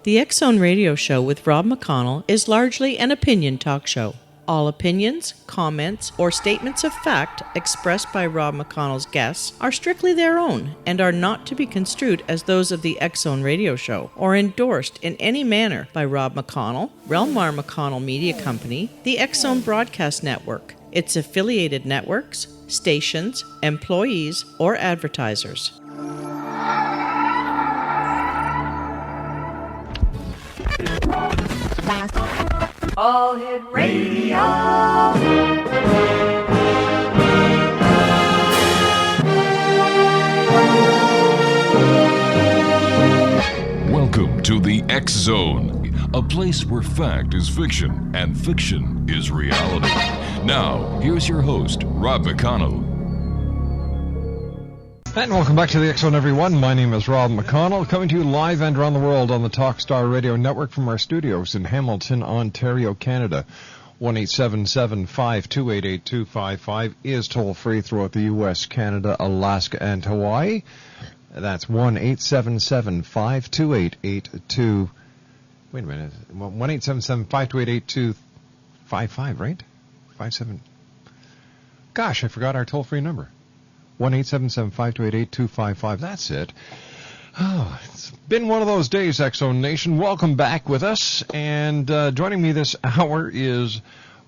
The X Zone Radio Show with Rob McConnell is largely an opinion talk show. All opinions, comments, or statements of fact expressed by Rob McConnell's guests are strictly their own and are not to be construed as those of the X Zone Radio Show or endorsed in any manner by Rob McConnell, Relmar McConnell Media Company, the X Zone Broadcast Network, its affiliated networks, stations, employees, or advertisers. All Hit Radio. Welcome to the X Zone, a place where fact is fiction and fiction is reality. Now, here's your host, Rob McConnell. And welcome back to the X Zone, everyone. My name is Rob McConnell, coming to you live and around the world on the Talkstar Radio Network from our studios in Hamilton, Ontario, Canada. 1-877-528-8255 is toll-free throughout the U.S., Canada, Alaska, and Hawaii. That's 1-877-528-82... Wait a minute. 1-877-528-8255, right? 57... Gosh, I forgot our toll-free number. 1-877-528-8255. That's it. Oh, it's been one of those days, X Zone Nation. Welcome back with us. And joining me this hour is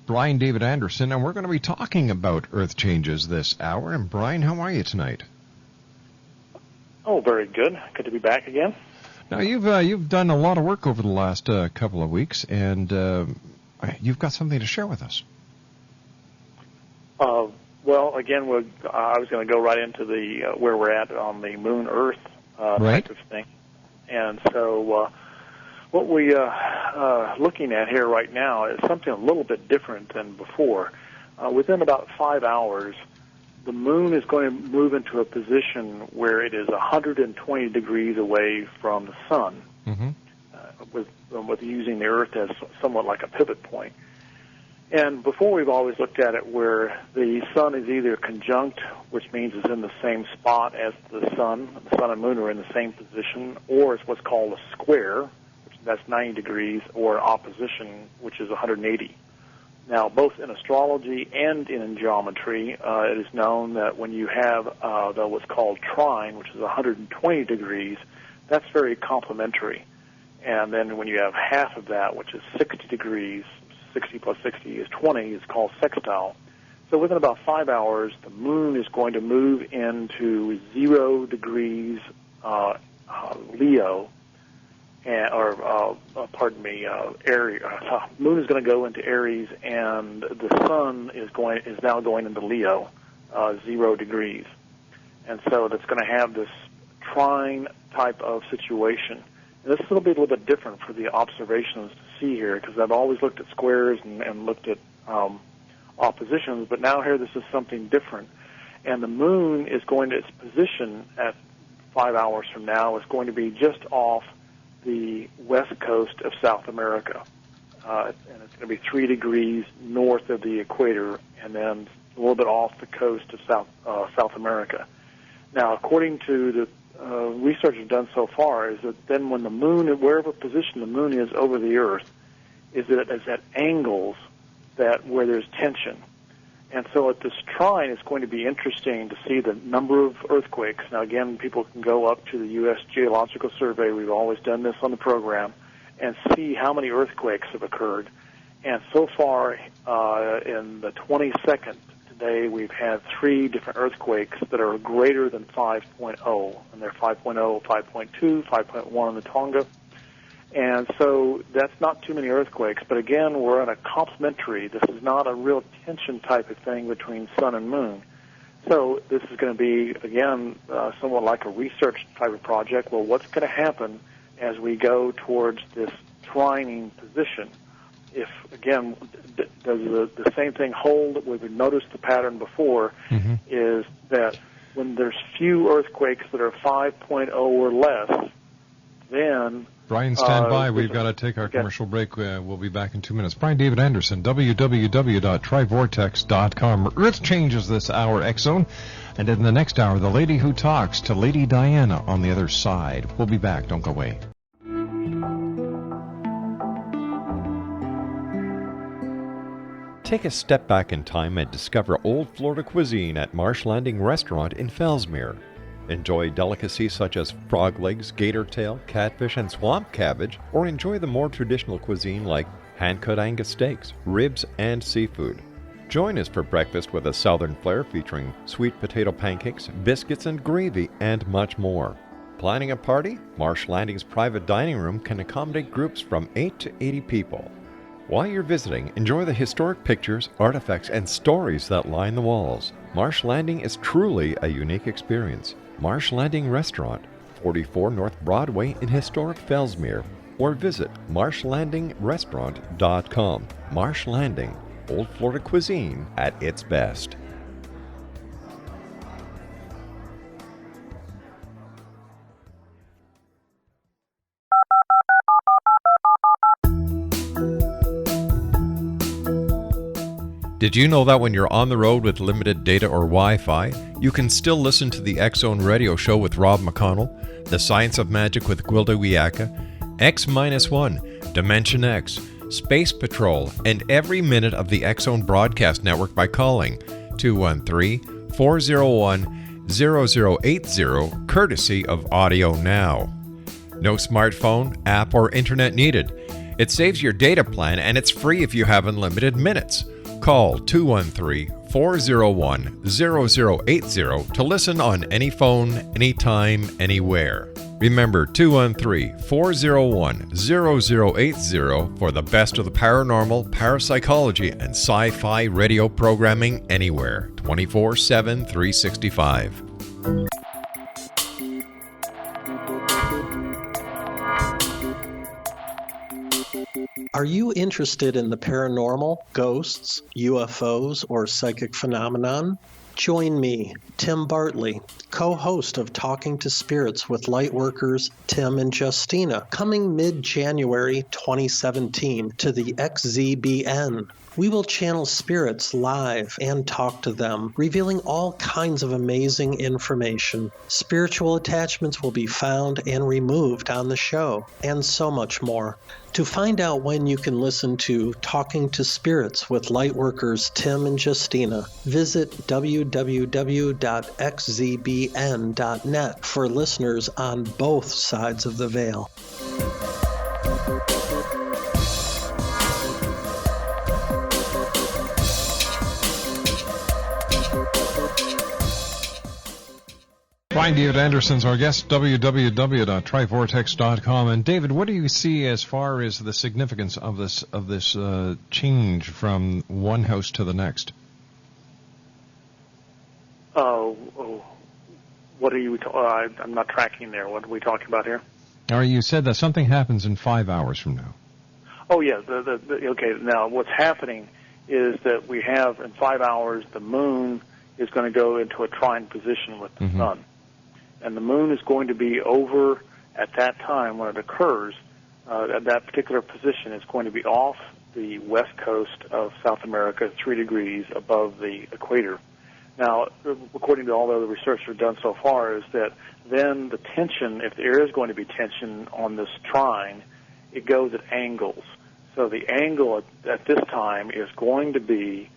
Brian David Andersen, and we're going to be talking about Earth changes this hour. And Brian, how are you tonight? Oh, very good. Good to be back again. Now, you've done a lot of work over the last couple of weeks, and you've got something to share with us. Well, again, I was going to go right into the where we're at on the Moon-Earth right. type of thing. And so what we are looking at here right now is something a little bit different than before. Within about 5 hours, the Moon is going to move into a position where it is 120 degrees away from the Sun, with using the Earth as somewhat like a pivot point. And before, we've always looked at it where the Sun is either conjunct, which means it's in the same spot as the Sun and Moon are in the same position, or it's what's called a square, that's 90 degrees, or opposition, which is 180. Now, both in astrology and in geometry, it is known that when you have what's called trine, which is 120 degrees, that's very complementary. And then when you have half of that, which is 60 degrees, 60 plus 60 is 20, is called sextile. So within about 5 hours, the Moon is going to move into 0 degrees Leo, Aries. Moon is going to go into Aries, and the Sun is now going into Leo, 0 degrees. And so that's going to have this trine type of situation. And this will be a little bit different for the observations to see here, because I've always looked at squares and looked at oppositions, but now here this is something different. And the Moon is going to, its position at 5 hours from now is going to be just off the west coast of South America. And it's going to be 3 degrees north of the equator, and then a little bit off the coast of South America. Now, according to the research has done so far, is that then when the Moon, wherever position the Moon is over the Earth, is at angles where there's tension. And so at this trine, it's going to be interesting to see the number of earthquakes. Now, again, people can go up to the U.S. Geological Survey. We've always done this on the program, and see how many earthquakes have occurred. And so far, in the 22nd today, we've had 3 different earthquakes that are greater than 5.0, and they're 5.0, 5.2, 5.1 on the Tonga. And so that's not too many earthquakes, but again, we're on a complementary. This is not a real tension type of thing between Sun and Moon. So this is going to be, again, somewhat like a research type of project. Well, what's going to happen as we go towards this trining position? If, again, does the same thing hold? We've noticed the pattern before, is that when there's few earthquakes that are 5.0 or less, then... Brian, stand by. We've got to take our commercial break. We'll be back in 2 minutes. Brian David Andersen, www.trivortex.com. Earth changes this hour, X Zone. And in the next hour, the lady who talks to Lady Diana on the other side. We'll be back. Don't go away. Take a step back in time and discover old Florida cuisine at Marsh Landing Restaurant in Fellsmere. Enjoy delicacies such as frog legs, gator tail, catfish, and swamp cabbage, or enjoy the more traditional cuisine like hand-cut Angus steaks, ribs, and seafood. Join us for breakfast with a southern flair featuring sweet potato pancakes, biscuits and gravy, and much more. Planning a party? Marsh Landing's private dining room can accommodate groups from 8 to 80 people. While you're visiting, enjoy the historic pictures, artifacts, and stories that line the walls. Marsh Landing is truly a unique experience. Marsh Landing Restaurant, 44 North Broadway in historic Fellsmere, or visit marshlandingrestaurant.com. Marsh Landing, Old Florida cuisine at its best. Did you know that when you're on the road with limited data or Wi-Fi, you can still listen to the X-Zone Radio Show with Rob McConnell, The Science of Magic with Gwilda Wiyaka, X-1, Dimension X, Space Patrol, and every minute of the X-Zone Broadcast Network by calling 213-401-0080, courtesy of Audio Now. No smartphone, app, or internet needed. It saves your data plan and it's free if you have unlimited minutes. Call 213-401-0080 to listen on any phone, anytime, anywhere. Remember 213-401-0080 for the best of the paranormal, parapsychology, and sci-fi radio programming anywhere, 24/7, 365. Are you interested in the paranormal, ghosts, UFOs, or psychic phenomenon? Join me, Tim Bartley, co-host of Talking to Spirits with Lightworkers Tim and Justina, coming mid-January 2017 to the XZBN. We will channel spirits live and talk to them, revealing all kinds of amazing information. Spiritual attachments will be found and removed on the show, and so much more. To find out when you can listen to Talking to Spirits with Lightworkers Tim and Justina, visit www.xzbn.net for listeners on both sides of the veil. Brian David Anderson's our guest, www.trivortex.com. And David, what do you see as far as the significance of this change from one house to the next? What are you? I'm not tracking there. What are we talking about here? You said that something happens in 5 hours from now. Oh yeah. Okay. Now what's happening is that we have in 5 hours the moon is going to go into a trine position with the sun. And the moon is going to be over at that time when it occurs. At that particular position, it's going to be off the west coast of South America, 3 degrees above the equator. Now, according to all the other research we've done so far, is that then the tension, if there is going to be tension on this trine, it goes at angles. So the angle at this time is going to be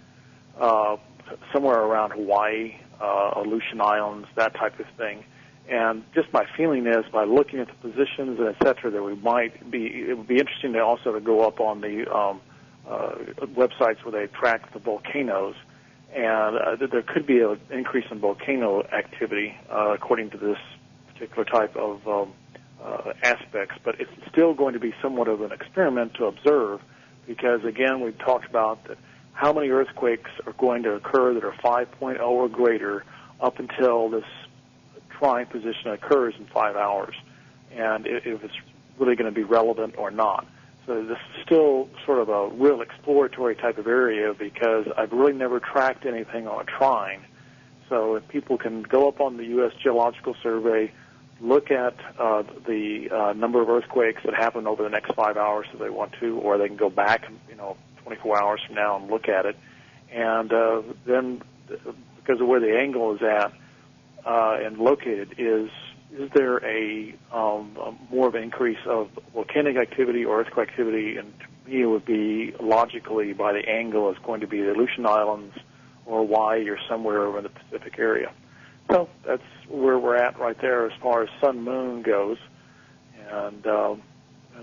somewhere around Hawaii, Aleutian Islands, that type of thing. And just my feeling is, by looking at the positions and et cetera, that it would be interesting to also go up on the websites where they track the volcanoes, and there could be an increase in volcano activity according to this particular type of aspects. But it's still going to be somewhat of an experiment to observe, because again, we've talked about that how many earthquakes are going to occur that are 5.0 or greater up until this trine position occurs in 5 hours, and if it's really going to be relevant or not. So this is still sort of a real exploratory type of area, because I've really never tracked anything on a trine. So if people can go up on the U.S. Geological Survey, look at the number of earthquakes that happen over the next 5 hours if they want to, or they can go back 24 hours from now and look at it, and then because of where the angle is at and located, is there a more of an increase of volcanic activity or earthquake activity me, it would be logically by the angle it's going to be the Aleutian Islands or Hawaii or somewhere over in the Pacific area. So that's where we're at right there as far as sun-moon goes, and it'll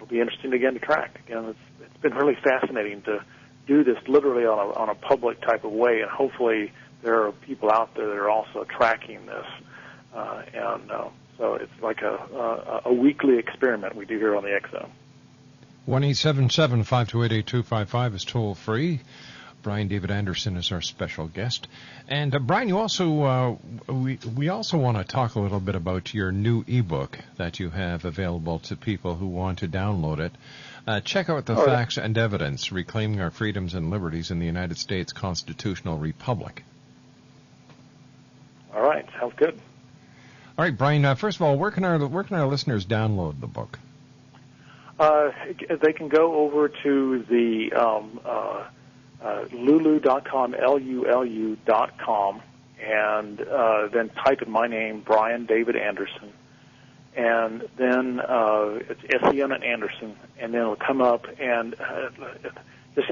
be interesting again to track. Again, it's been really fascinating to do this literally on a public type of way, and hopefully there are people out there that are also tracking this, so it's like a weekly experiment we do here on the Exo. 1-877-528-8255 is toll free. Brian David Andersen is our special guest. And Brian, you also we also want to talk a little bit about your new ebook that you have available to people who want to download it. Check out the Facts and Evidence: Reclaiming Our Freedoms and Liberties in the United States Constitutional Republic. All right, sounds good. All right, Brian. First of all, where can our listeners download the book? They can go over to the lulu.com, LULU.com, and then type in my name, Brian David Andersen, and then it's SEN and Andersen, and then it'll come up, and just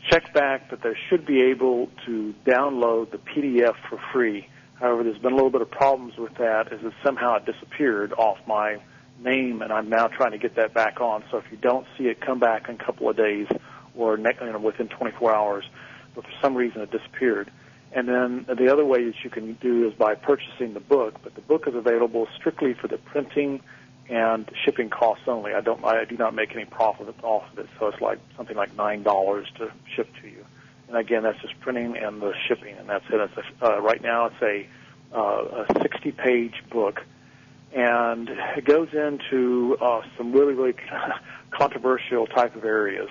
check back that they should be able to download the PDF for free. However, there's been a little bit of problems with that, as it somehow disappeared off my name, and I'm now trying to get that back on. So if you don't see it, come back in a couple of days or within 24 hours, but for some reason it disappeared. And then the other way that you can do is by purchasing the book, but the book is available strictly for the printing and shipping costs only. I do not make any profit off of it, so it's like something like $9 to ship to you. And again, that's just printing and the shipping, and that's it. Right now it's a 60-page book, and it goes into some really, really controversial type of areas.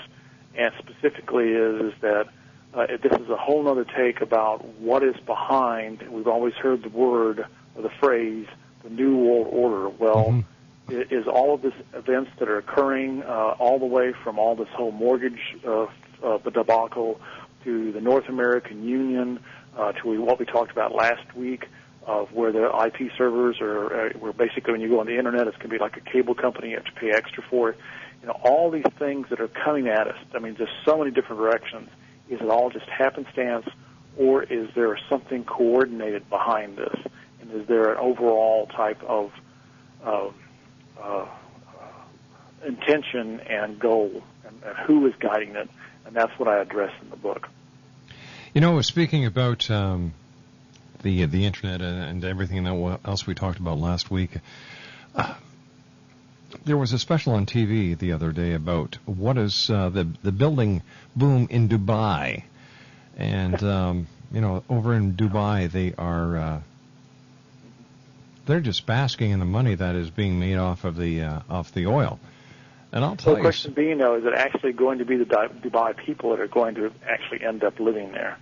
And specifically is that this is a whole other take about what is behind. We've always heard the word or the phrase, the New World Order. Well, it is all of these events that are occurring all the way from all this whole mortgage debacle to the North American Union to what we talked about last week, of where the IP servers are, where basically when you go on the Internet, it's going to be like a cable company. You have to pay extra for it. All these things that are coming at us, I mean, just so many different directions. Is it all just happenstance, or is there something coordinated behind this? And is there an overall type of intention and goal, and who is guiding it? And that's what I address in the book. Speaking about the Internet and everything else we talked about last week, there was a special on TV the other day about what is the building boom in Dubai, and over in Dubai they're just basking in the money that is being made off the oil. And I'll tell you. The question being, though, is it actually going to be the Dubai people that are going to actually end up living there,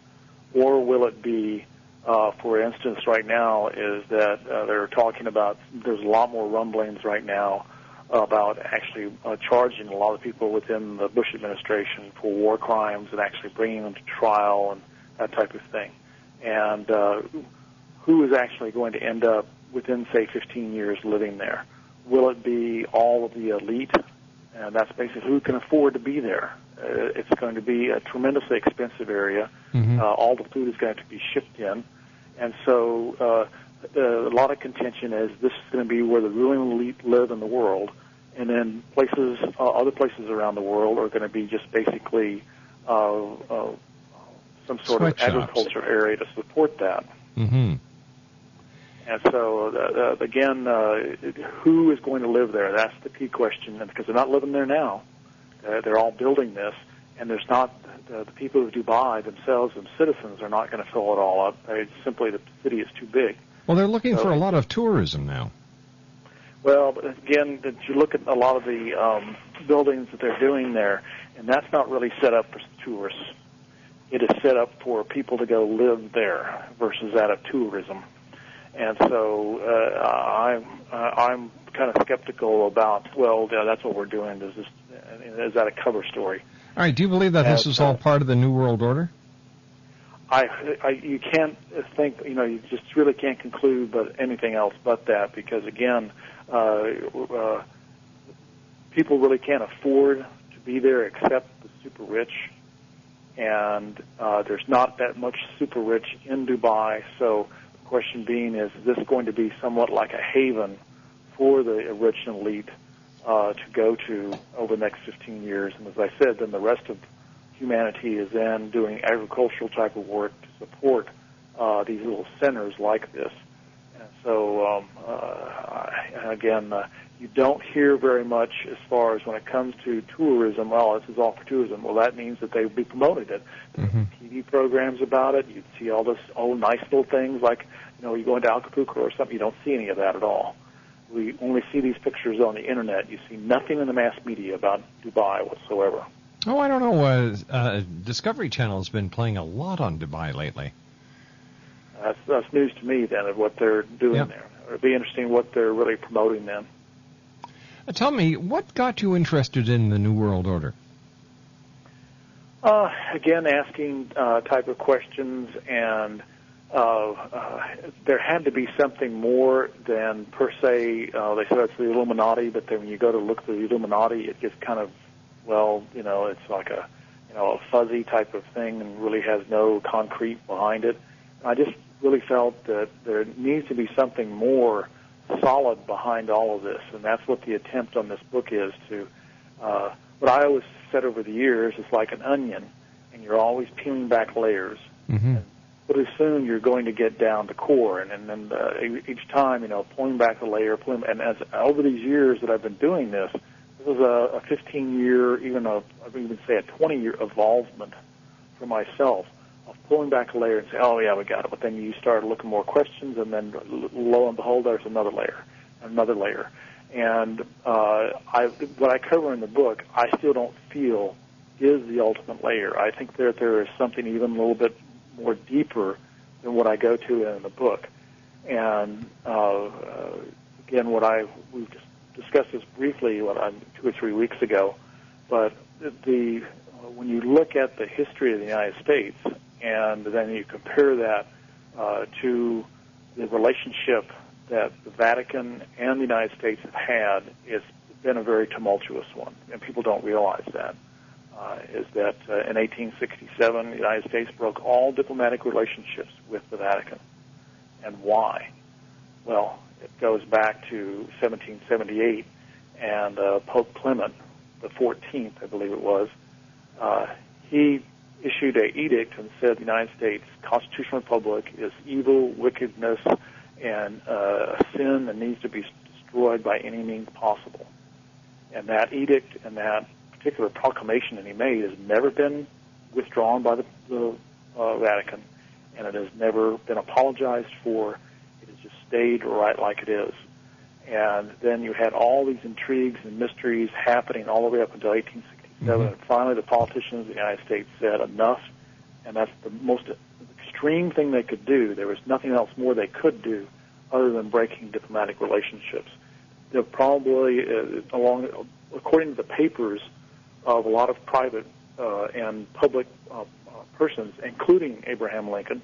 or will it be? For instance, right now is that they're talking about. There's a lot more rumblings right now about actually charging a lot of people within the Bush administration for war crimes and actually bringing them to trial and that type of thing. And who is actually going to end up within, say, 15 years living there? Will it be all of the elite? And that's basically who can afford to be there. It's going to be a tremendously expensive area. All the food is going to have to be shipped in. And so a lot of contention is this is going to be where the ruling elite live in the world, and then other places around the world are going to be just basically some sort of agriculture area to support that. And so, again, who is going to live there? That's the key question, and because they're not living there now. They're all building this, and there's not the people of Dubai themselves and citizens are not going to fill it all up. Simply, the city is too big. Well, they're looking for a lot of tourism now. Well, but again, you look at a lot of the buildings that they're doing there, and that's not really set up for tourists. It is set up for people to go live there versus that of tourism. And so I'm kind of skeptical about, well, yeah, that's what we're doing. Is that a cover story? All right. Do you believe that this is all part of the New World Order? You can't think, you just really can't conclude but anything else but that, because, again, people really can't afford to be there except the super rich, and there's not that much super rich in Dubai. So the question being is this going to be somewhat like a haven for the rich and elite to go to over the next 15 years? And as I said, then the rest of humanity is then doing agricultural type of work to support these little centers like this. And so, again, you don't hear very much as far as when it comes to tourism. Well, this is all for tourism. Well, that means that they would be promoted it. TV programs about it. You'd see all this nice little things like, you go into Acapulco or something. You don't see any of that at all. We only see these pictures on the internet. You see nothing in the mass media about Dubai whatsoever. Oh, I don't know. Discovery Channel has been playing a lot on Dubai lately. That's news to me, then, of what they're doing there. It'd be interesting what they're really promoting then. Tell me, what got you interested in the New World Order? Again, asking type of questions, and there had to be something more than per se. They said it's the Illuminati, but then when you go to look at the Illuminati, it gets kind of, it's like a fuzzy type of thing and really has no concrete behind it. I just really felt that there needs to be something more solid behind all of this, and that's what the attempt on this book is to. What I always said over the years is like an onion, and you're always peeling back layers. And pretty soon you're going to get down to core, and then each time, pulling back the layer, and as over these years that I've been doing this was a 15-year, I would even say a 20-year involvement for myself of pulling back a layer and say, oh, yeah, we got it. But then you start looking more questions, and then lo and behold, there's another layer. And what I cover in the book, I still don't feel is the ultimate layer. I think that there is something even a little bit more deeper than what I go to in the book. And again, we've just discussed this briefly 2 or 3 weeks ago, but when you look at the history of the United States and then you compare that to the relationship that the Vatican and the United States have had, it's been a very tumultuous one, and people don't realize that. Is that in 1867, the United States broke all diplomatic relationships with the Vatican. And why? Well, it goes back to 1778, and Pope Clement the 14th, I believe it was, he issued an edict and said the United States constitutional republic is evil, wickedness, and a sin that needs to be destroyed by any means possible. And that edict and that particular proclamation that he made has never been withdrawn by the Vatican, and it has never been apologized for. It has just stayed right like it is. And then you had all these intrigues and mysteries happening all the way up until 1867, and finally the politicians of the United States said enough, and that's the most extreme thing they could do. There was nothing else more they could do other than breaking diplomatic relationships. They're probably, according to the papers of a lot of private and public persons, including Abraham Lincoln,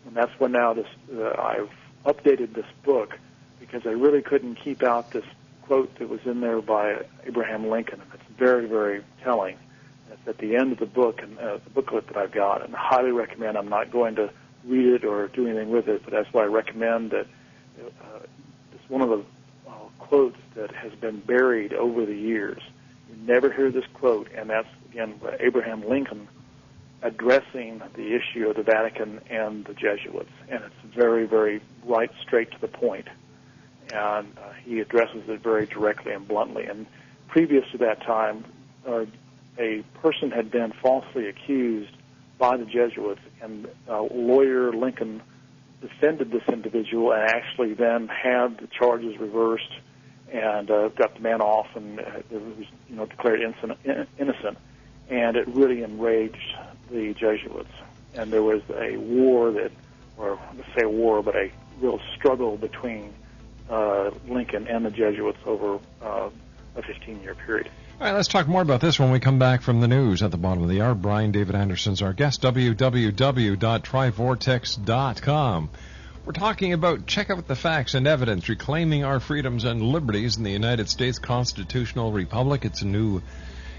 and that's when now I've updated this book because I really couldn't keep out this quote that was in there by Abraham Lincoln, and it's very, very telling. It's at the end of the book and the booklet that I've got, and I highly recommend. I'm not going to read it or do anything with it, but that's why I recommend that. It's one of the quotes that has been buried over the years. You never hear this quote, and that's, again, Abraham Lincoln addressing the issue of the Vatican and the Jesuits, and it's very, very right, straight to the point. And he addresses it very directly and bluntly. And previous to that time, a person had been falsely accused by the Jesuits, and lawyer Lincoln defended this individual and actually then had the charges reversed and got the man off and was declared innocent. And it really enraged the Jesuits. And there was a war but a real struggle between Lincoln and the Jesuits over a 15-year period. All right, let's talk more about this when we come back from the news at the bottom of the hour. Brian David Anderson's our guest, www.trivortex.com. We're talking about check out the facts and evidence, reclaiming our freedoms and liberties in the United States constitutional republic. It's a new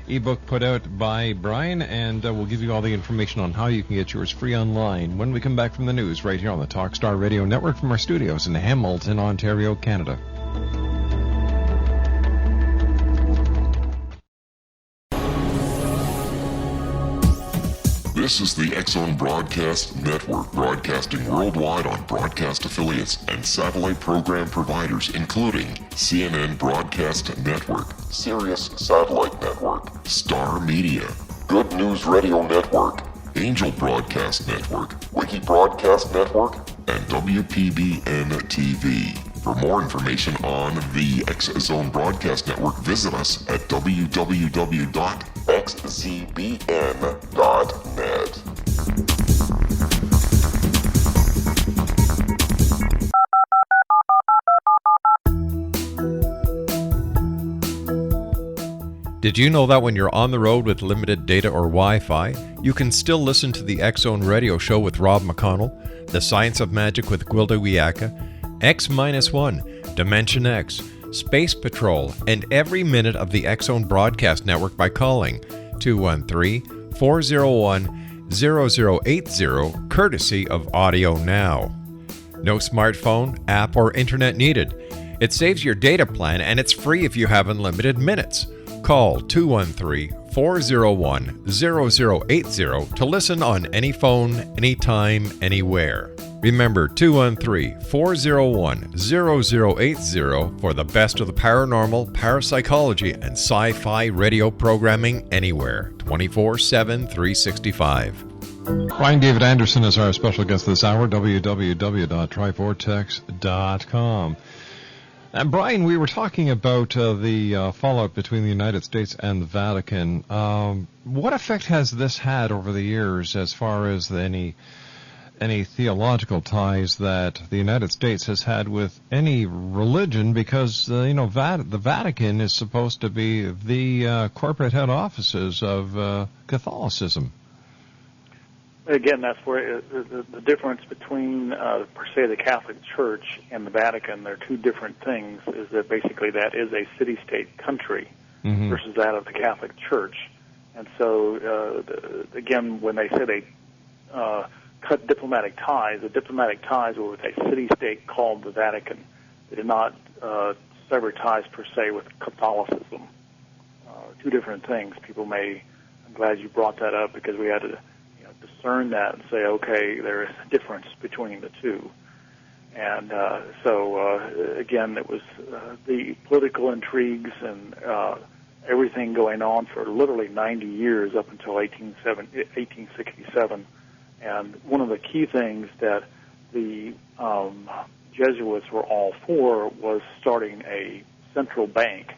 ebook put out by Brian, and we'll give you all the information on how you can get yours free online when we come back from the news right here on the Talkstar Radio Network from our studios in Hamilton, Ontario, Canada. This is the X-Zone Broadcast Network, broadcasting worldwide on broadcast affiliates and satellite program providers, including CNN Broadcast Network, Sirius Satellite Network, Star Media, Good News Radio Network, Angel Broadcast Network, Wiki Broadcast Network, and WPBN TV. For more information on the X-Zone Broadcast Network, visit us at www.xzbn.net. Did you know that when you're on the road with limited data or Wi-Fi, you can still listen to the X-Zone Radio Show with Rob McConnell, The Science of Magic with Gwilda Wiyaka, X-1, Dimension X, Space Patrol, and every minute of the X-Zone Broadcast Network by calling 213-401-0080, courtesy of Audio Now. No smartphone, app, or internet needed. It saves your data plan, and it's free if you have unlimited minutes. Call 213-401-0080 to listen on any phone, anytime, anywhere. Remember 213-401-0080 for the best of the paranormal, parapsychology, and sci-fi radio programming anywhere, 24/7, 365. Brian David Andersen is our special guest this hour, www.trivortex.com. And Brian, we were talking about the fallout between the United States and the Vatican. What effect has this had over the years as far as any theological ties that the United States has had with any religion? Because the Vatican is supposed to be the corporate head offices of Catholicism. Again, that's where the difference between, per se, the Catholic Church and the Vatican, they're two different things, is that basically that is a city-state country versus that of the Catholic Church. And so, again, when they say they cut diplomatic ties, the diplomatic ties were with a city-state called the Vatican. They did not sever ties, per se, with Catholicism. Two different things. I'm glad you brought that up, because we had to discern that and say, okay, there is a difference between the two. And again, it was the political intrigues and everything going on for literally 90 years up until 1867. And one of the key things that the Jesuits were all for was starting a central bank.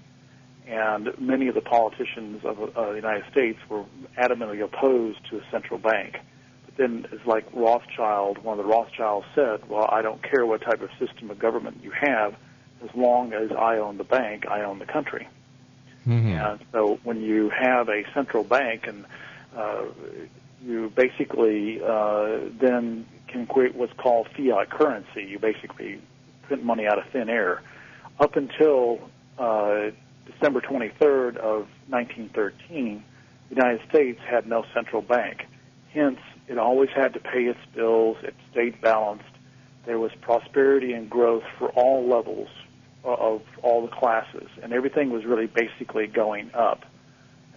And many of the politicians of the United States were adamantly opposed to a central bank. But then, it's like one of the Rothschilds said, well, I don't care what type of system of government you have, as long as I own the bank, I own the country. And so when you have a central bank, and you basically then can create what's called fiat currency. You basically print money out of thin air. Up until December 23rd of 1913, the United States had no central bank. Hence, it always had to pay its bills. It stayed balanced. There was prosperity and growth for all levels of all the classes, and everything was really basically going up,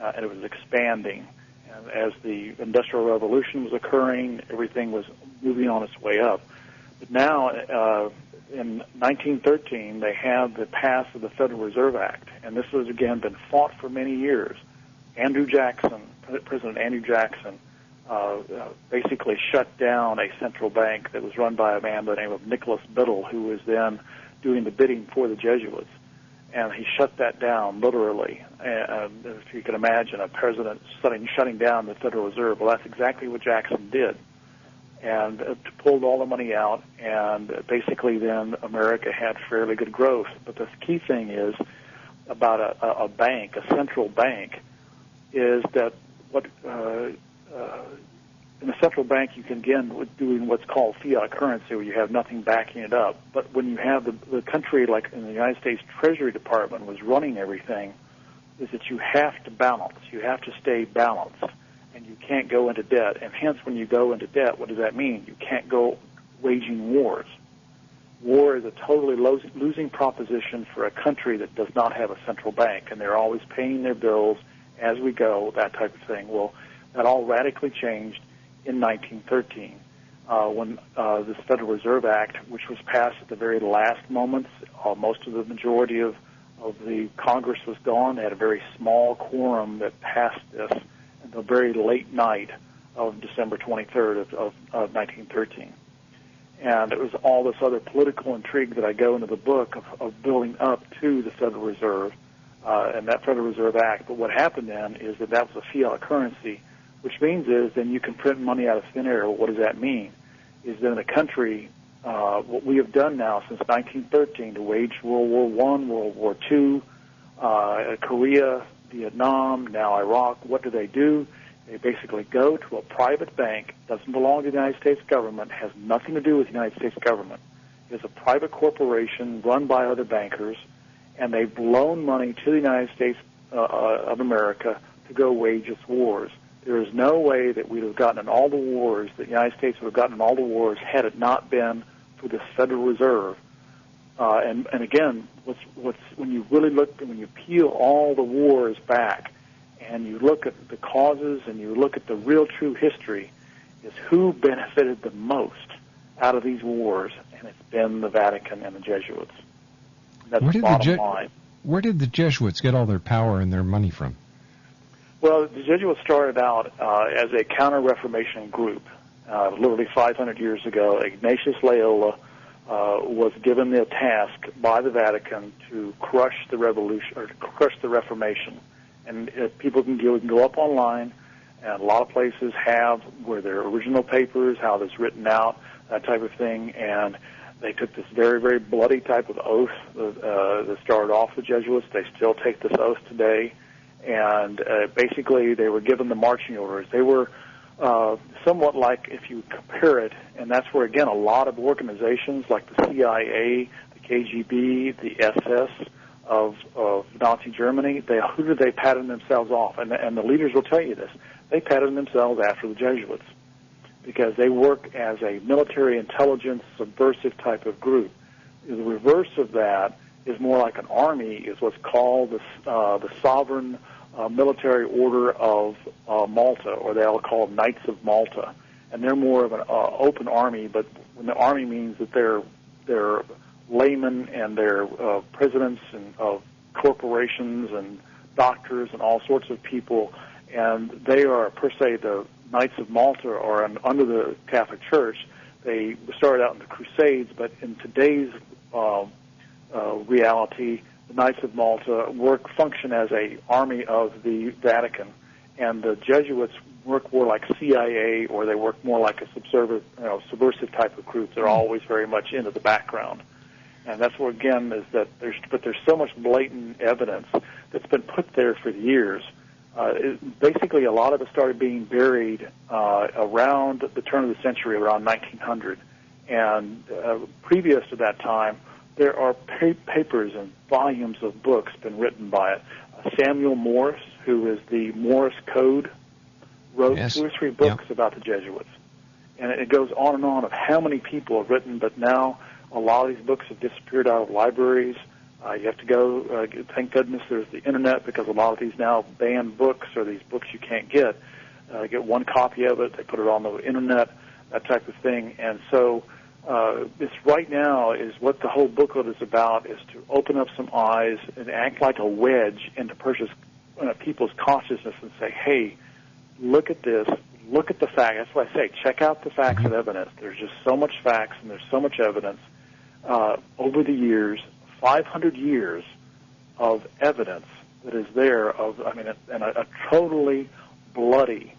and it was expanding. And as the Industrial Revolution was occurring, everything was moving on its way up. But now, in 1913, they had the pass of the Federal Reserve Act, and this has, again, been fought for many years. President Andrew Jackson, basically shut down a central bank that was run by a man by the name of Nicholas Biddle, who was then doing the bidding for the Jesuits. And he shut that down, literally. If you can imagine a president shutting down the Federal Reserve, well, that's exactly what Jackson did. And pulled all the money out, and basically then America had fairly good growth. But the key thing is about a bank, a central bank, is that in a central bank you can, again, doing what's called fiat currency, where you have nothing backing it up. But when you have the country, like in the United States Treasury Department, was running everything, is that you have to balance. You have to stay balanced, and you can't go into debt. And hence, when you go into debt, what does that mean? You can't go waging wars. War is a totally losing proposition for a country that does not have a central bank, and they're always paying their bills as we go, that type of thing. Well, that all radically changed in 1913 when this Federal Reserve Act, which was passed at the very last moments. Most of the majority of the Congress was gone. They had a very small quorum that passed this at the very late night of December 23rd of 1913. And it was all this other political intrigue that I go into the book of building up to the Federal Reserve and that Federal Reserve Act. But what happened then is that was a fiat currency, which means is then you can print money out of thin air. What does that mean? Is that in a country, what we have done now since 1913 to wage World War I, World War II, Korea, Vietnam, now Iraq, what do? They basically go to a private bank, doesn't belong to the United States government, has nothing to do with the United States government. It's a private corporation run by other bankers, and they've loaned money to the United States of America to go wage its wars. There is no way that we'd have gotten in all the wars, that the United States would have gotten in all the wars had it not been for this Federal Reserve. And again, what's when you really look, when you peel all the wars back, and you look at the causes and you look at the real true history, is who benefited the most out of these wars, and it's been the Vatican and the Jesuits. That's the bottom line. Where did the Jesuits get all their power and their money from? Well, the Jesuits started out as a counter-Reformation group. Literally 500 years ago, Ignatius Loyola was given the task by the Vatican to crush the revolution, or to crush the Reformation. And people can go up online, and a lot of places have where their original papers, how it's written out, that type of thing. And they took this very, very bloody type of oath that started off the Jesuits. They still take this oath today. And basically, they were given the marching orders. They were somewhat like, if you compare it, and that's where, again, a lot of organizations like the CIA, the KGB, the SS, of Nazi Germany, who did they pattern themselves off? And the leaders will tell you this. They patterned themselves after the Jesuits because they work as a military intelligence subversive type of group. The reverse of that is more like an army, is what's called the Sovereign Military Order of Malta, or they'll call Knights of Malta. And they're more of an open army, but when the army means that they're laymen and they're presidents and of corporations and doctors and all sorts of people, and they are per se the Knights of Malta, or under the Catholic Church. They started out in the Crusades, but in today's reality, the Knights of Malta function as a army of the Vatican, and the Jesuits work more like CIA, or they work more like a subversive type of group. They're always very much into the background. And that's what, again, is that there's so much blatant evidence that's been put there for years. Basically, a lot of it started being buried around the turn of the century, around 1900. And previous to that time, there are papers and volumes of books been written by it. Samuel Morse, who is the Morse Code, wrote 2 or 3 books about the Jesuits. And it goes on and on of how many people have written, but now a lot of these books have disappeared out of libraries. You have to go, thank goodness there's the Internet, because a lot of these now banned books, or these books you can't get. Get one copy of it, they put it on the Internet, that type of thing. And so this right now is what the whole booklet is about, is to open up some eyes and act like a wedge into people's consciousness and say, hey, look at this, look at the fact. That's why I say, check out the facts and evidence. There's just so much facts and there's so much evidence. Over the years, 500 years of evidence that is there and a totally bloody,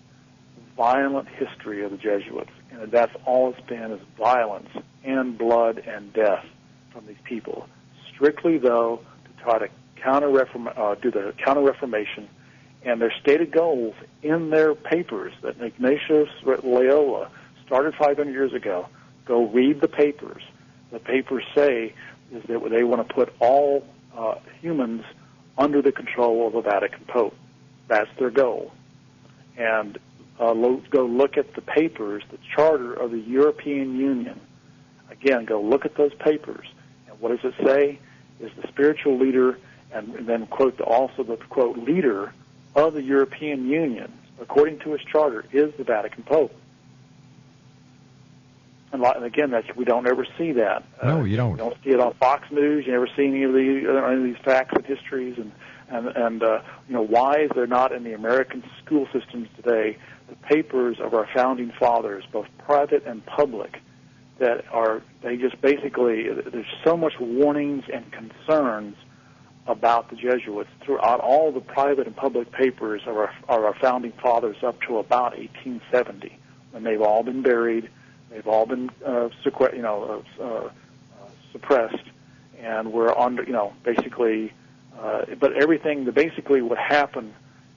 violent history of the Jesuits. And that's all it's been, is violence and blood and death from these people. Strictly, though, to try to do the counter-reformation, and their stated goals in their papers that Ignatius Loyola started 500 years ago. Go read the papers. The papers say is that they want to put all humans under the control of the Vatican Pope. That's their goal. And go look at the papers, the charter of the European Union. Again, go look at those papers. And what does it say? Is the spiritual leader, and then quote also the, quote, leader of the European Union, according to his charter, is the Vatican Pope. And again, we don't ever see that. No, you don't. You don't see it on Fox News. You never see any of these facts and histories. And why is there not in the American school systems today the papers of our founding fathers, both private and public, that they just basically, there's so much warnings and concerns about the Jesuits throughout all the private and public papers of our founding fathers up to about 1870, when they've all been buried, they've all been suppressed, and we're under, basically. But basically what happened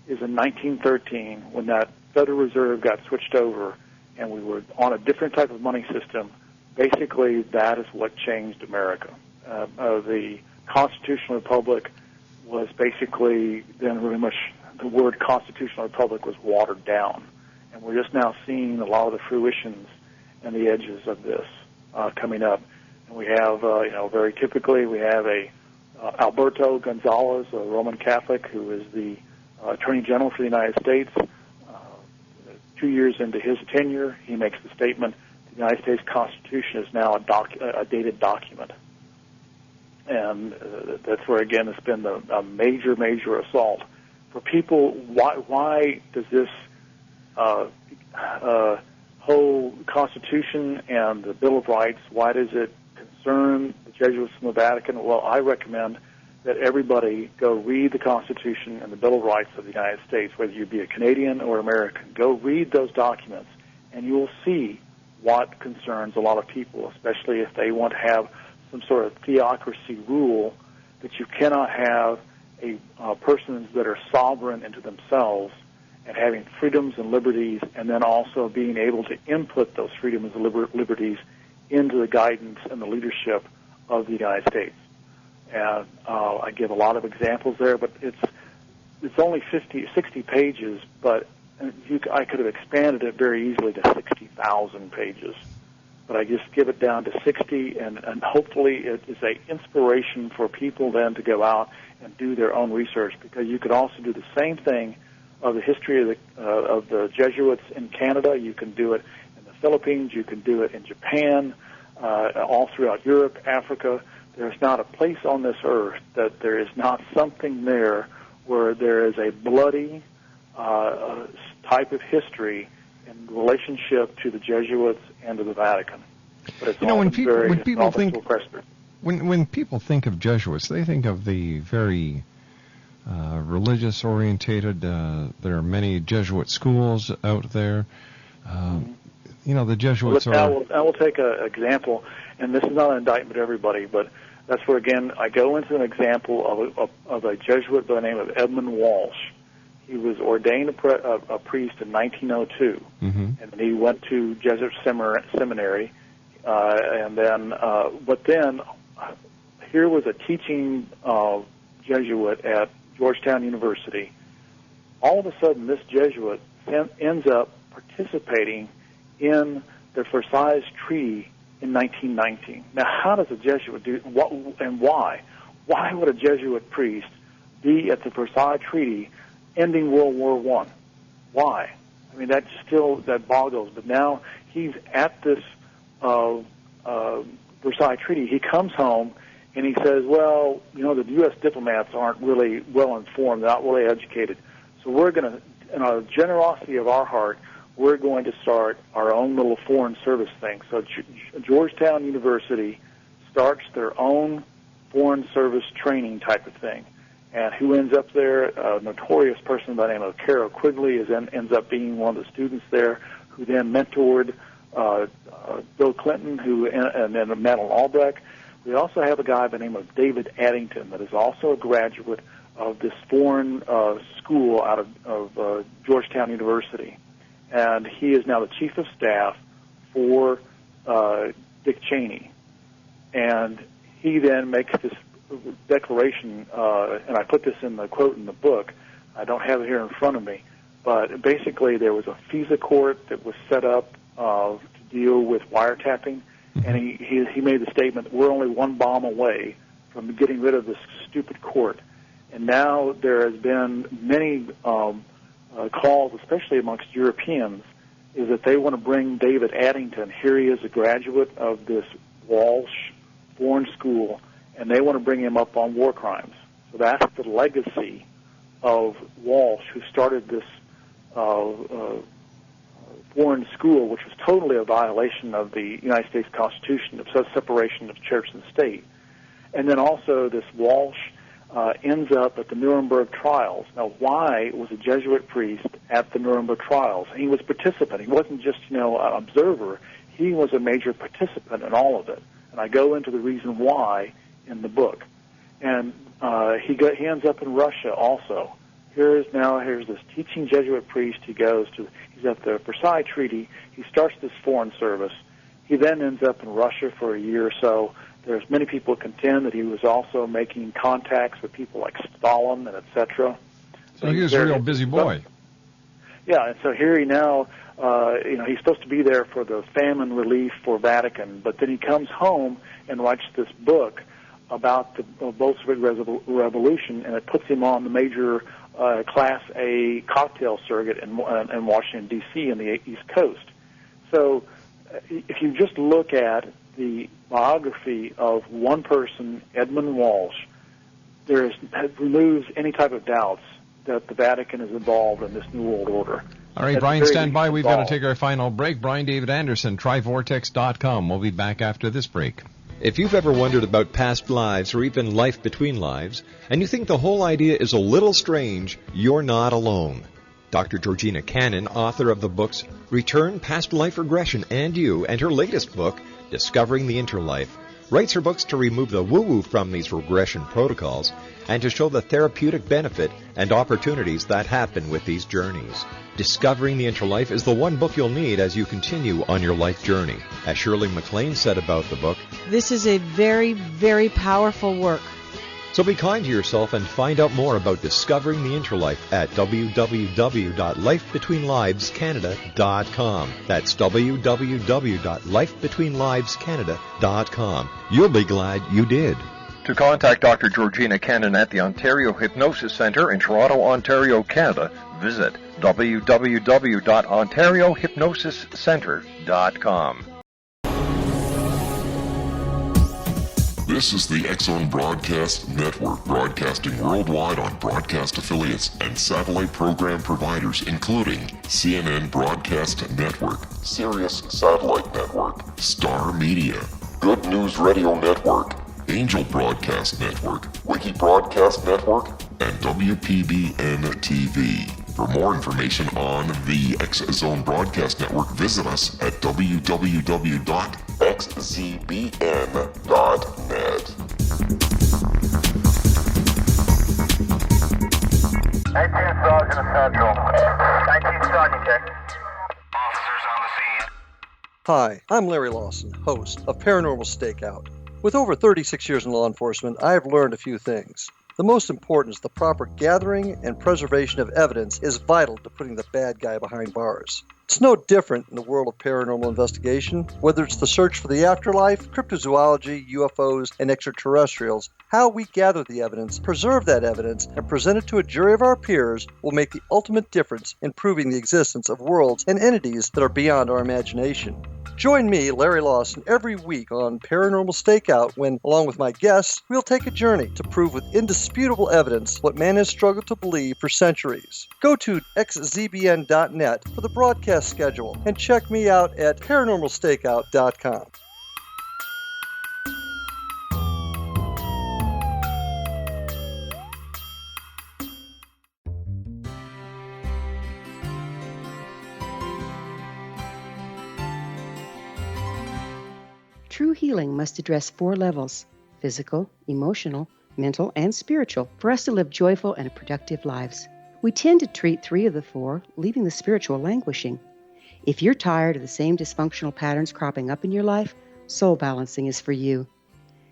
is in 1913, when that Federal Reserve got switched over, and we were on a different type of money system. Basically, that is what changed America. The Constitutional Republic was basically then really much, the word Constitutional Republic was watered down. And we're just now seeing a lot of the fruitions and the edges of this coming up. And we have, very typically, we have Alberto Gonzalez, a Roman Catholic, who is the Attorney General for the United States. 2 years into his tenure, he makes the statement, the United States Constitution is now a dated document. And that's where, again, it's been a major, major assault. For people, why does this whole Constitution and the Bill of Rights, why does it concern the Jesuits in the Vatican? Well, I recommend that everybody go read the Constitution and the Bill of Rights of the United States, whether you be a Canadian or American. Go read those documents, and you will see what concerns a lot of people, especially if they want to have some sort of theocracy rule, that you cannot have persons that are sovereign into themselves and having freedoms and liberties, and then also being able to input those freedoms and liberties into the guidance and the leadership of the United States. And I give a lot of examples there, but it's only 60 pages, but I could have expanded it very easily to 60,000 pages. But I just give it down to 60, and hopefully it is an inspiration for people then to go out and do their own research, because you could also do the same thing of the history of the Jesuits in Canada. You can do it in the Philippines. You can do it in Japan, all throughout Europe, Africa. There's not a place on this earth that there is not something there where there is a bloody type of history in relationship to the Jesuits and to the Vatican. But it's when people think of Jesuits, they think of the very religious orientated. There are many Jesuit schools out there. The Jesuits I will take an example, and this is not an indictment of everybody, but that's where, again, I go into an example of a Jesuit by the name of Edmund Walsh. He was ordained a priest in 1902, and then he went to Jesuit seminary, but then here was a teaching Jesuit at Georgetown University. All of a sudden, this Jesuit ends up participating in the Versailles Treaty in 1919. Now, how does a Jesuit do what and why? Why would a Jesuit priest be at the Versailles Treaty ending World War I? Why? I mean, that boggles. But now he's at this Versailles Treaty. He comes home and he says, well, the U.S. diplomats aren't really well informed, they're not really educated. So we're going to, in our generosity of our heart, we're going to start our own little foreign service thing. So Georgetown University starts their own foreign service training type of thing. And who ends up there? A notorious person by the name of Carol Quigley ends up being one of the students there, who then mentored Bill Clinton, and then Madeleine Albright. We also have a guy by the name of David Addington that is also a graduate of this foreign school out of Georgetown University. And he is now the chief of staff for Dick Cheney. And he then makes this declaration, and I put this in the quote in the book. I don't have it here in front of me, but basically there was a FISA court that was set up to deal with wiretapping, and he made the statement, we're only one bomb away from getting rid of this stupid court. And now there has been many calls, especially amongst Europeans, is that they want to bring David Addington. Here he is, a graduate of this Walsh foreign school, and they want to bring him up on war crimes. So that's the legacy of Walsh, who started this foreign school, which was totally a violation of the United States Constitution, of separation of church and state. And then also this Walsh ends up at the Nuremberg trials. Now, why was a Jesuit priest at the Nuremberg trials? He was participating. He wasn't just, an observer. He was a major participant in all of it. And I go into the reason why in the book. And he ends up in Russia also. Here's this teaching Jesuit priest. He's at the Versailles Treaty. He starts this foreign service. He then ends up in Russia for a year or so. There's many people who contend that he was also making contacts with people like Stalin and etc. So he was a real busy boy. Yeah, and so here he now, he's supposed to be there for the famine relief for Vatican, but then he comes home and writes this book about the Bolshevik Revolution, and it puts him on the major Class A cocktail circuit in Washington, D.C. and the East Coast. So if you just look at the biography of one person, Edmund Walsh, it removes any type of doubts that the Vatican is involved in this New World Order. All right, Brian, stand by. We've got to take our final break. Brian David Andersen, trivortex.com. We'll be back after this break. If you've ever wondered about past lives or even life between lives, and you think the whole idea is a little strange, you're not alone. Dr. Georgina Cannon, author of the books Return, Past Life Regression, and You, and her latest book, Discovering the Interlife, writes her books to remove the woo-woo from these regression protocols and to show the therapeutic benefit and opportunities that happen with these journeys. Discovering the Interlife is the one book you'll need as you continue on your life journey. As Shirley MacLaine said about the book, this is a very, very powerful work. So be kind to yourself and find out more about Discovering the Interlife at www.lifebetweenlivescanada.com. That's www.lifebetweenlivescanada.com. You'll be glad you did. To contact Dr. Georgina Cannon at the Ontario Hypnosis Centre in Toronto, Ontario, Canada, visit www.ontariohypnosiscentre.com. This is the X-Zone Broadcast Network, broadcasting worldwide on broadcast affiliates and satellite program providers, including CNN Broadcast Network, Sirius Satellite Network, Star Media, Good News Radio Network, Angel Broadcast Network, Wiki Broadcast Network, and WPBN TV. For more information on the X-Zone Broadcast Network, visit us at www.xzbn.net. 19 Sergeant Central. 19 Sergeant, check. Officers on the scene. Hi, I'm Larry Lawson, host of Paranormal Stakeout. With over 36 years in law enforcement, I have learned a few things. The most important is the proper gathering and preservation of evidence is vital to putting the bad guy behind bars. It's no different in the world of paranormal investigation. Whether it's the search for the afterlife, cryptozoology, UFOs, and extraterrestrials, how we gather the evidence, preserve that evidence, and present it to a jury of our peers will make the ultimate difference in proving the existence of worlds and entities that are beyond our imagination. Join me, Larry Lawson, every week on Paranormal Stakeout when, along with my guests, we'll take a journey to prove with indisputable evidence what man has struggled to believe for centuries. Go to xzbn.net for the broadcast schedule and check me out at paranormalstakeout.com. True healing must address 4 levels: physical, emotional, mental, and spiritual, for us to live joyful and productive lives. We tend to treat 3 of the 4, leaving the spiritual languishing. If you're tired of the same dysfunctional patterns cropping up in your life, soul balancing is for you.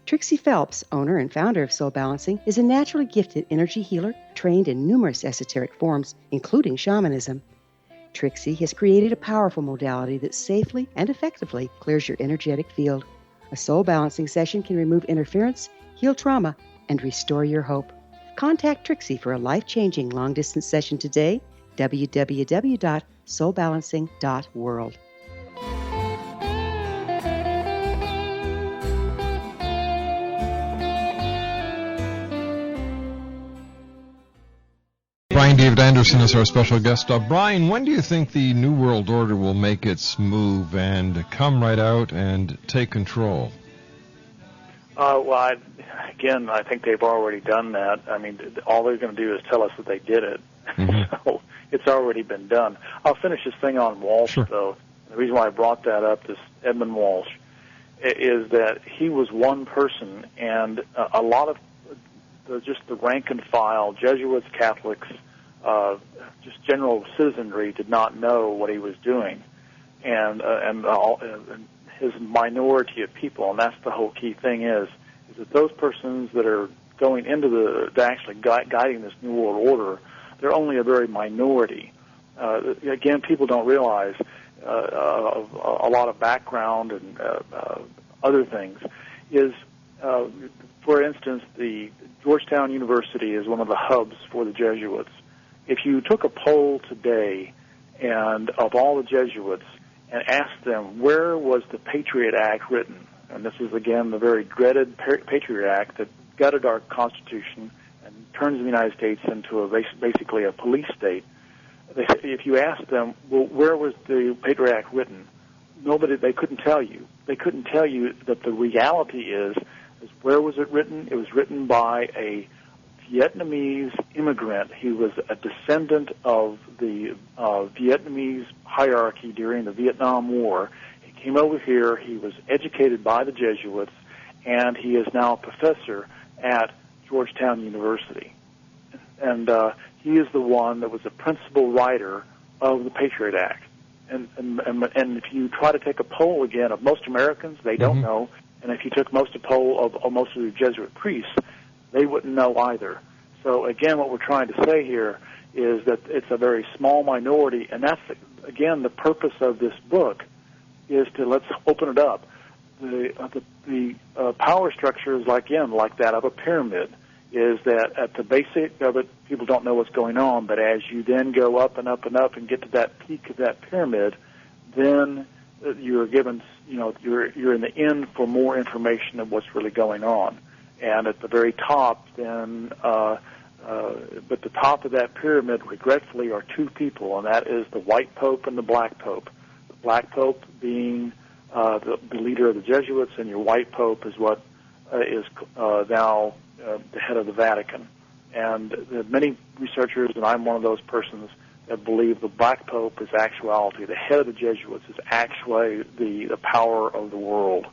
Trixie Phelps, owner and founder of Soul Balancing, is a naturally gifted energy healer trained in numerous esoteric forms, including shamanism. Trixie has created a powerful modality that safely and effectively clears your energetic field. A soul balancing session can remove interference, heal trauma, and restore your hope. Contact Trixie for a life-changing long-distance session today, www.soulbalancing.world. Brian David Andersen is our special guest. Brian, when do you think the New World Order will make its move and come right out and take control? I think they've already done that. I mean, all they're going to do is tell us that they did it. Mm-hmm. So it's already been done. I'll finish this thing on Walsh, sure. Though. The reason why I brought that up, this Edmund Walsh, is that he was one person, and a lot of just the rank and file, Jesuits, Catholics, just general citizenry did not know what he was doing, and his minority of people, and that's the whole key thing is that those persons that are going into actually guiding this New World Order, they're only a very minority. Again, people don't realize a lot of background and other things is, for instance, the Georgetown University is one of the hubs for the Jesuits. If you took a poll today and of all the Jesuits and asked them where was the Patriot Act written, and this is again the very dreaded Patriot Act that gutted our Constitution and turns the United States into basically a police state. If you asked them, well, where was the Patriot Act written? They couldn't tell you. They couldn't tell you that the reality is where was it written? It was written by a Vietnamese immigrant. He was a descendant of the Vietnamese hierarchy during the Vietnam War. He came over here. He was educated by the Jesuits, and he is now a professor at Georgetown University. And he is the one that was the principal writer of the Patriot Act. And if you try to take a poll again of most Americans, they don't know. And if you took most of most of the Jesuit priests, they wouldn't know either. So again, what we're trying to say here is that it's a very small minority, and that's again the purpose of this book is to let's open it up. The power structure is like that of a pyramid. Is that at the basic of it, people don't know what's going on, but as you then go up and up and up and get to that peak of that pyramid, then you're given, you're in the end for more information of what's really going on. And at the very top, then, but the top of that pyramid, regretfully, are two people, and that is the white pope and the black pope. The black pope being the leader of the Jesuits, and your white pope is what is now the head of the Vatican. And there are many researchers, and I'm one of those persons, that believe the black pope is actuality. The head of the Jesuits is actually the power of the world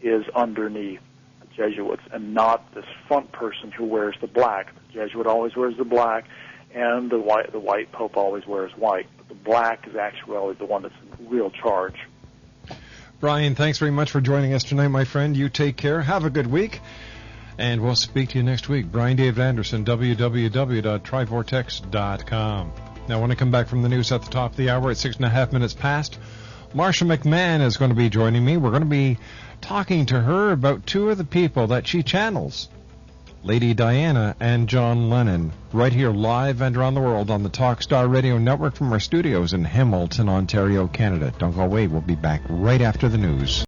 is underneath the Jesuits, and not this front person who wears the black. The Jesuit always wears the black, and the white pope always wears white. But the black is actually the one that's in real charge. Brian, thanks very much for joining us tonight, my friend. You take care. Have a good week. And we'll speak to you next week. Brian David Andersen, www.trivortex.com. Now, when I come back from the news at the top of the hour at 6.5 minutes past, Marsha McMahon is going to be joining me. We're going to be talking to her about two of the people that she channels, Lady Diana and John Lennon, right here live and around the world on the Talkstar Radio Network from our studios in Hamilton, Ontario, Canada. Don't go away. We'll be back right after the news.